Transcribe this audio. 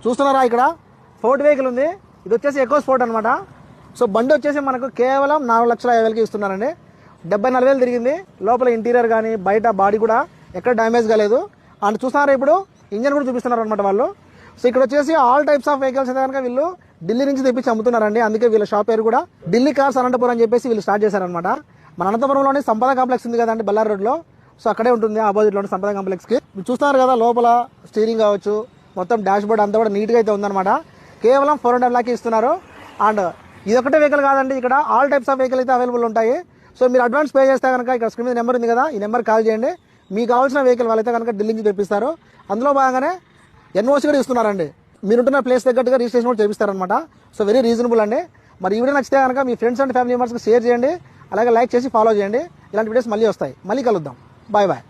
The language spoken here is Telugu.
చూస్తున్నారా ఇక్కడ ఫోర్ట్ వెహికల్ ఉంది. ఇది వచ్చేసి ఎకో స్పోర్ట్ అనమాట. సో బండి వచ్చేసి మనకు కేవలం 4,50,000కి ఇస్తున్నారండి. 70,000-40,000 తిరిగింది. లోపల ఇంటీరియర్ కానీ బయట బాడీ కూడా ఎక్కడ డ్యామేజ్ కాలేదు. అండ్ చూస్తున్నారా ఇప్పుడు ఇంజన్ కూడా చూపిస్తున్నారు అనమాట వాళ్ళు. సో ఇక్కడ వచ్చేసి ఆల్ టైప్స్ ఆఫ్ వెహికల్స్ అయితే కనుక వీళ్ళు ఢిల్లీ నుంచి తెప్పించి అమ్ముతున్నారండి. అందుకే వీళ్ళ షాప్ పేరు కూడా ఢిల్లీ కార్స్ అనంతపురం అని చెప్పేసి వీళ్ళు స్టార్ట్ చేశారనమాట. మన అనంతపురంలోనే సంపద కాంప్లెక్స్ ఉంది కదండి బల్లారి రోడ్లో. సో అక్కడే ఉంటుంది ఆపోజిట్లోనే సంపద కాంప్లెక్స్కి. మీరు చూస్తున్నారు కదా లోపల స్టీరింగ్ కావచ్చు, మొత్తం డాష్ బోర్డ్ అంతా కూడా నీట్గా అయితే ఉందన్నమాట. కేవలం 4.5 lakhs ఇస్తున్నారు. అండ్ ఇది ఒకటే వెహికల్ కాదండి, ఇక్కడ ఆల్ టైప్స్ ఆఫ్ వెహికల్ అయితే అవైలబుల్ ఉంటాయి. సో మీరు అడ్వాన్స్ పే చేస్తే కనుక ఇక్కడ స్క్రీన్ మీద నెంబర్ ఉంది కదా, ఈ నెంబర్ కాల్ చేయండి. మీకు కావాల్సిన వెహికల్ వాళ్ళైతే కనుక ఢిల్లీ నుంచి తెప్పిస్తారు. అందులో భాగంగానే ఎన్ఓసి కూడా ఇస్తున్నారండి. మీరుంటున్న ప్లేస్ తగ్గట్టుగా రిజిస్ట్రేషన్ కూడా చేపిస్తారనమాట. సో వెరీ రీజనబుల్ అండి. మరి ఈ వీడియో నచ్చితే కనుక మీ ఫ్రెండ్స్ అండ్ ఫ్యామిలీ మెంబర్స్కి షేర్ చేయండి. అలాగే లైక్ చేసి ఫాలో చేయండి. ఇలాంటి వీడియోస్ మళ్ళీ వస్తాయి. మళ్ళీ కలుద్దాం. Bye bye.